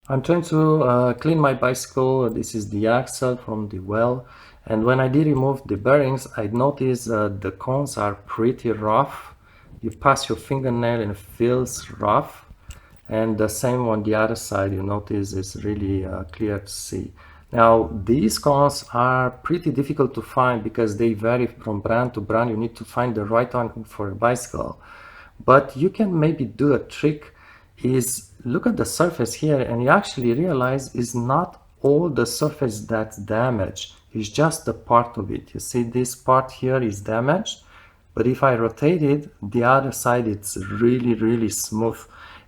I'm trying to clean my bicycle. This is the axle from the well, and when I did remove the bearings, I noticed the cones are pretty rough. You pass your fingernail and it feels rough, and the same on the other side. You notice it's really clear to see. Now these cones are pretty difficult to find because they vary from brand to brand. You need to find the right one for a bicycle, but you can maybe do a trick is look at the surface here and you actually realize it's not all the surface that's damaged, it's just a part of it. You see this part here is damaged, but if I rotate it, the other side it's really smooth.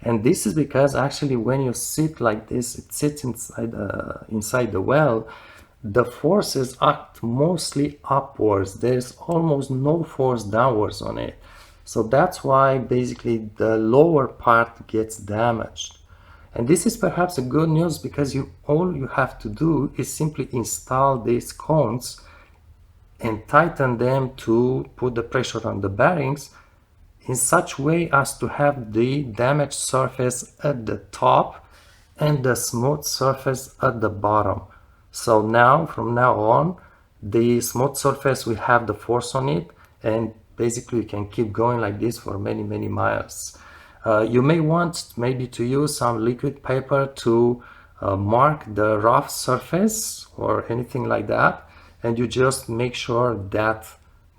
And this is because actually when you sit like this, it sits inside the well, the forces act mostly upwards. There's almost no force downwards on it. So that's why basically the lower part gets damaged. And this is perhaps a good news because all you have to do is simply install these cones and tighten them to put the pressure on the bearings in such way as to have the damaged surface at the top and the smooth surface at the bottom. So now, from now on, the smooth surface will have the force on it, and basically you can keep going like this for many miles. You may want maybe to use some liquid paper to mark the rough surface or anything like that, and you just make sure that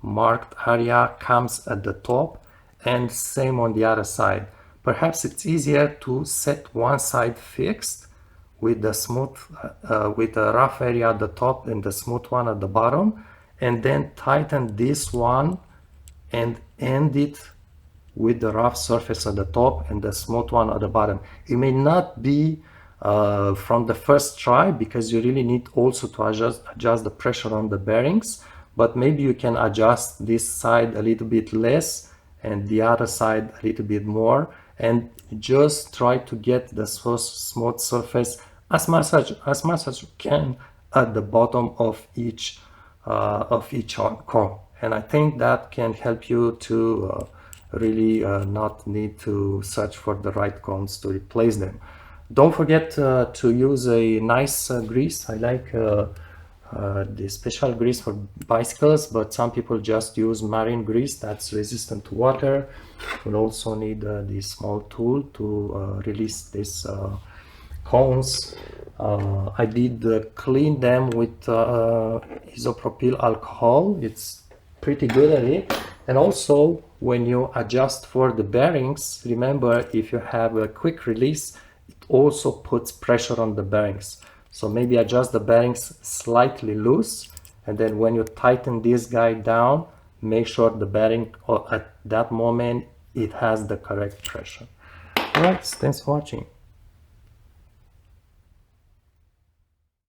marked area comes at the top, and same on the other side. Perhaps it's easier to set one side fixed with the smooth, with the rough area at the top and the smooth one at the bottom, and then tighten this one and end it with the rough surface at the top and the smooth one at the bottom. It may not be from the first try because you really need also to adjust the pressure on the bearings, but maybe you can adjust this side a little bit less and the other side a little bit more, and just try to get the smooth surface as much as you can at the bottom of each cone. And I think that can help you to really not need to search for the right cones to replace them. Don't forget to use a nice grease. I like the special grease for bicycles, but some people just use marine grease that's resistant to water. You'll also need the small tool to release these cones. I did clean them with isopropyl alcohol. It's pretty good at it. And also when you adjust for the bearings, remember if you have a quick release, it also puts pressure on the bearings. So maybe adjust the bearings slightly loose, and then when you tighten this guy down, make sure the bearing at that moment it has the correct pressure. Alright, thanks for watching.